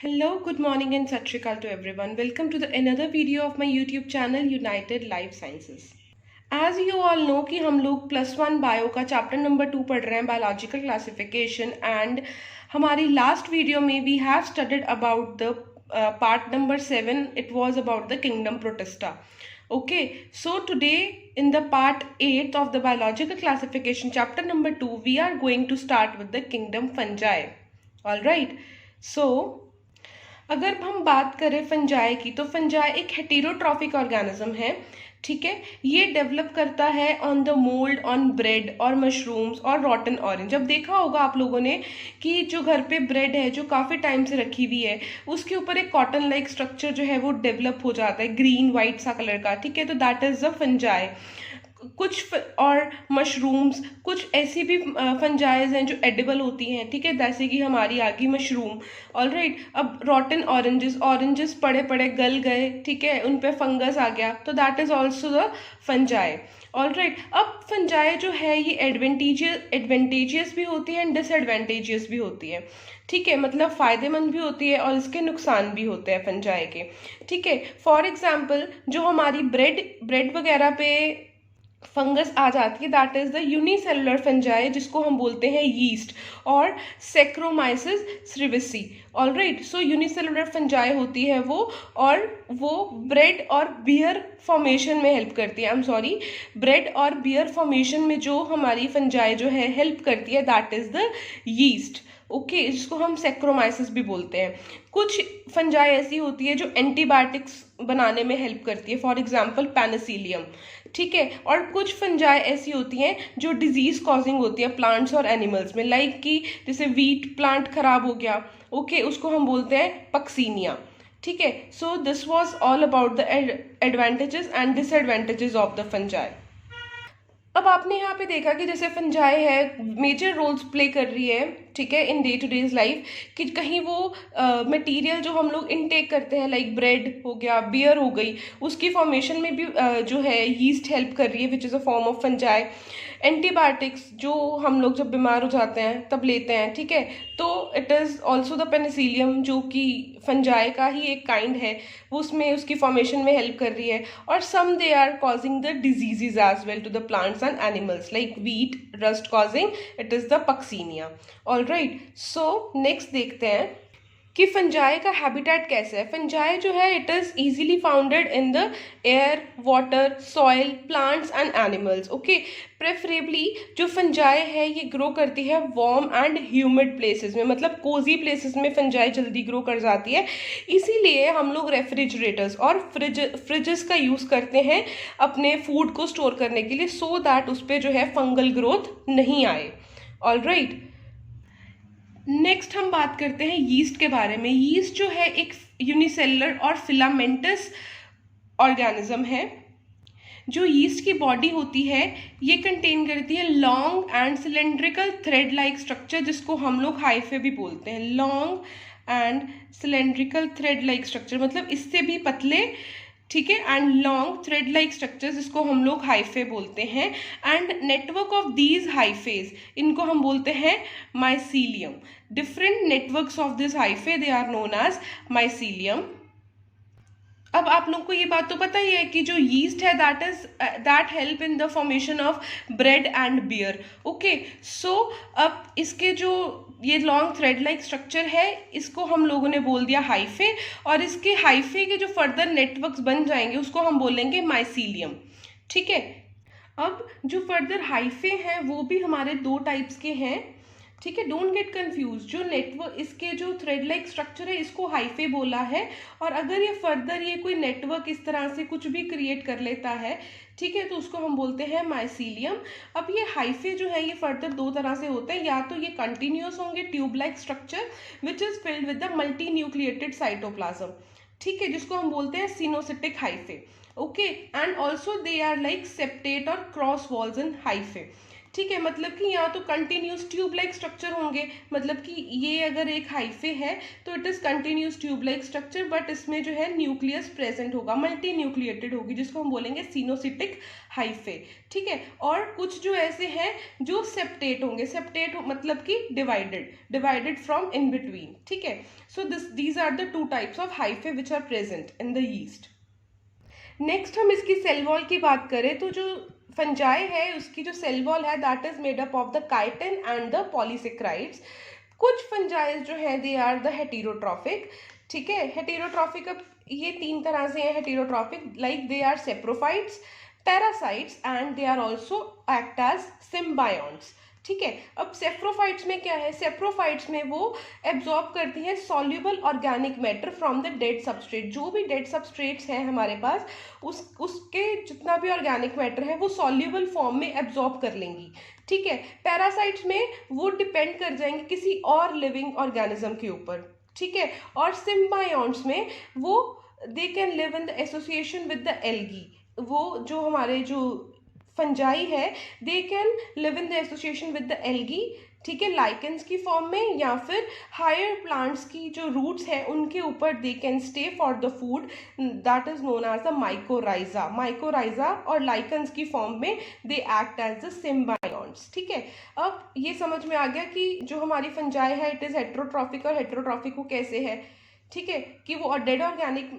Hello, good morning and Sat Shri Akal to everyone. Welcome to another video of my YouTube channel United Life Sciences. As you all know कि हम लोग +1 bio का chapter number 2 पढ़ रहे हैं biological classification and हमारी last video में we have studied about the part number 7. It was about the kingdom protista. Okay, so today in the part 8 of the biological classification chapter number 2 we are going to start with the kingdom fungi. All right, so अगर हम बात करें fungi की तो fungi एक heterotrophic organism है. ठीक है, ये डेवलप करता है on the mould, on bread और मशरूम्स और रॉटन ऑरेंज. अब देखा होगा आप लोगों ने कि जो घर पे ब्रेड है जो काफ़ी टाइम से रखी हुई है उसके ऊपर एक कॉटन लाइक स्ट्रक्चर जो है वो डेवलप हो जाता है ग्रीन वाइट सा कलर का. ठीक है, तो दैट इज द फंजाई. कुछ और मशरूम्स, कुछ ऐसी भी फंजाइज हैं जो एडिबल होती हैं. ठीक है, जैसे कि हमारी आ गई मशरूम. ऑलराइट, अब रॉटन ऑरेंजेस पड़े पड़े गल गए. ठीक है, उन पे फंगस आ गया, तो that is also the fungi. Alright, अब फंजाई जो है ये एडवेंटेजियस भी होती है एंड डिसएडवेंटेजियस भी होती है. ठीक है, मतलब फ़ायदेमंद भी होती है और इसके नुकसान भी होते हैं फंजाई के. ठीक है, फॉर एग्जांपल जो हमारी ब्रेड वगैरह पे फंगस आ जाती है that is the unicellular fungi जिसको हम बोलते हैं यीस्ट और सेक्रोमाइसिस सर्विसी. ऑलराइट, सो यूनिसेलुलर फंजाई होती है वो, और वो ब्रेड और बियर फॉर्मेशन में हेल्प करती है. आई एम सॉरी, ब्रेड और बियर फॉर्मेशन में जो हमारी फंजाई जो है हेल्प करती है that is the yeast. Okay, जिसको हम सेक्रोमाइसिस भी बोलते हैं. कुछ फंजाई ऐसी होती है जो एंटीबायोटिक्स बनाने में हेल्प करती है, फॉर एग्जांपल पेनिसिलियम. ठीक है, और कुछ फंजाई ऐसी होती हैं जो डिजीज कॉजिंग होती है प्लांट्स और एनिमल्स में, लाइक कि जैसे वीट प्लांट खराब हो गया. ओके, उसको हम बोलते हैं पक्सीनिया. ठीक है, so this was all about the advantages and disadvantages of the fungi. अब आपने यहाँ पे देखा कि जैसे फंजाई है मेजर रोल्स प्ले कर रही है. ठीक है, in day two days life कि कहीं वो मटेरियल जो हम लोग इनटेक करते हैं लाइक ब्रेड हो गया, बियर हो गई, उसकी फॉर्मेशन में भी जो है यीस्ट हेल्प कर रही है which is a form of fungi. Antibiotics जो हम लोग जब बीमार हो जाते हैं तब लेते हैं. ठीक है, तो it is also the Penicillium जो कि फंजाई का ही एक काइंड है, वो उसमें उसकी फॉर्मेशन में हेल्प कर रही है. और some they are causing the diseases as well to the plants and animals like wheat rust causing it is the Puccinia. Alright, so next देखते हैं कि फंजाई का हैबिटेट कैसे है. फंजाई जो है it is easily founded in the air, water, soil, plants and animals. Okay, preferably जो fungi है ये ग्रो करती है वार्म एंड ह्यूमिड प्लेसेस में, मतलब कोजी प्लेसेस में फंजाई जल्दी ग्रो कर जाती है. इसीलिए हम लोग रेफ्रिजरेटर्स और फ्रिजेस का यूज़ करते हैं अपने फूड को स्टोर करने के लिए, सो दैट उस पर जो है फंगल ग्रोथ नहीं आए. ऑलराइट, नेक्स्ट हम बात करते हैं यीस्ट के बारे में. यीस्ट जो है एक यूनिसेलुलर और फिलामेंटस ऑर्गेनिज्म है. जो यीस्ट की बॉडी होती है ये कंटेन करती है long and cylindrical thread like structure जिसको हम लोग हाइफे भी बोलते हैं. Long and cylindrical thread like structure मतलब इससे भी पतले. ठीक है, and long thread like structures जिसको हम लोग हाइफे बोलते हैं. And network of these hyphae इनको हम बोलते हैं mycelium. Different networks of this hyphae they are known as mycelium. अब आप लोग को ये बात तो पता ही है कि जो यीस्ट है that help in the formation of bread and beer. Okay, so अब इसके जो ये लॉन्ग थ्रेड लाइक स्ट्रक्चर है इसको हम लोगों ने बोल दिया हाइफे, और इसके हाइफे के जो फर्दर नेटवर्क्स बन जाएंगे उसको हम बोलेंगे माइसीलियम. ठीक है, अब जो फर्दर हाइफे हैं वो भी हमारे दो टाइप्स के हैं. ठीक है, डोंट गेट कंफ्यूज. जो नेटवर्क इसके जो थ्रेड लाइक स्ट्रक्चर है इसको हाइफे बोला है, और अगर ये फर्दर ये कोई नेटवर्क इस तरह से कुछ भी क्रिएट कर लेता है, ठीक है, तो उसको हम बोलते हैं माइसीलियम. अब ये हाइफे जो है ये फर्दर दो तरह से होते हैं. या तो ये कंटिन्यूस होंगे tube like structure which is filled with the multi nucleated cytoplasm. ठीक है, जिसको हम बोलते हैं coenocytic hyphae. Okay, and also they are like septate और क्रॉस वॉल्स इन हाइफे. ठीक है, मतलब कि यहाँ तो कंटिन्यूस ट्यूब लाइक स्ट्रक्चर होंगे, मतलब कि ये अगर एक हाइफे है तो it is continuous tube like structure, but इसमें जो है न्यूक्लियस प्रेजेंट होगा, मल्टी न्यूक्लिएटेड होगी, जिसको हम बोलेंगे सिनोसिटिक हाइफे। ठीक है, और कुछ जो ऐसे हैं जो सेप्टेट होंगे, सेप्टेट मतलब कि डिवाइडेड फ्रॉम इन बिटवीन। ठीक है, so these are the two types of hyphae which are present in the yeast. Next हम इसकी सेल वॉल की बात करें तो जो फंजाई है उसकी जो सेल वॉल है that is made up of the chitin and the polysaccharides. कुछ फंजाइज जो है दे आर द हेटेरोट्रॉफिक। ठीक है, हेटेरोट्रॉफिक अब ये तीन तरह से है heterotrophic, like they are saprophytes, parasites and they are also act as symbionts. ठीक है, अब सेप्रोफाइट्स में क्या है, सेप्रोफाइट्स में वो एब्जॉर्ब करती हैं soluble organic matter from the dead substrate. जो भी डेड सबस्ट्रेट्स हैं हमारे पास उसके जितना भी ऑर्गेनिक मैटर है वो सॉल्युबल फॉर्म में एब्जॉर्ब कर लेंगी। ठीक है, पैरासाइट्स में वो डिपेंड कर जाएंगे किसी और लिविंग ऑर्गेनिज्म के ऊपर। ठीक है, और सिम्बायोन्ट्स में वो they can live in the association with the algae. वो जो हमारे जो फंजाई है they can live in the association with the algae. ठीक है, लाइकेंस की फॉर्म में या फिर हायर प्लांट्स की जो रूट्स हैं उनके ऊपर they can stay for the food, that is known as the mycorrhiza. Mycorrhiza और लाइकेंस की फॉर्म में they act as the symbionts. ठीक है, अब ये समझ में आ गया कि जो हमारी फंजाई है इट इज हेटेरोट्रॉफिक, और हेटेरोट्रॉफिक वो कैसे है। ठीक है, कि वो डेड ऑर्गेनिक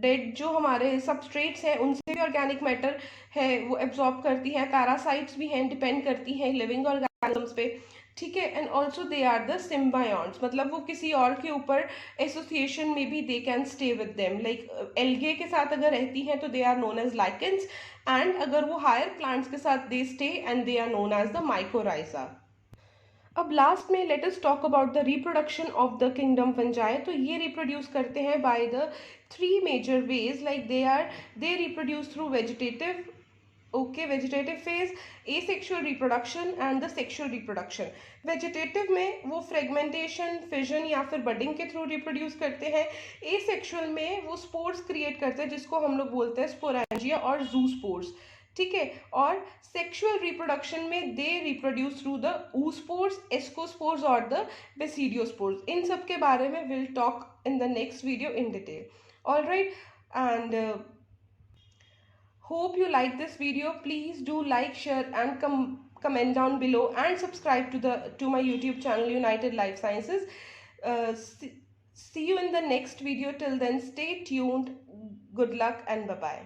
डेड जो हमारे सबस्ट्रेट्स हैं उनसे भी ऑर्गेनिक मैटर है वो एब्जॉर्ब करती हैं, पैरासाइट्स भी हैं, डिपेंड करती हैं लिविंग ऑर्गेनिजम्स पे। ठीक है, and also they are the symbionts, मतलब वो किसी और के ऊपर एसोसिएशन में भी they can stay with them, like algae के साथ अगर रहती हैं तो they are known as lichens, and अगर वो हायर प्लांट्स के साथ they stay and they are known as the mycorrhiza. अब लास्ट में let us talk about the reproduction of the kingdom fungi. तो ये रिप्रोड्यूस करते हैं by the three major ways, like they reproduce through vegetative, okay, vegetative phase, asexual reproduction and the sexual reproduction. Vegetative में वो fragmentation, fission या फिर budding के through reproduce करते हैं। एसेक्सुअल में वो स्पोर्स क्रिएट करते हैं जिसको हम लोग बोलते हैं स्पोरेंजिया और जूस्पोर्स। ठीक है, और सेक्सुअल रिप्रोडक्शन में दे reproduce through the oospores, ascospores और द बेसिडियोस्पोर्स। इन सब के बारे में will talk in the next video in detail. Alright, and hope you like this video. Please do like, share and comment down below and subscribe to my YouTube channel United Life Sciences. See you in the next video. Till then, stay tuned. Good luck and bye bye.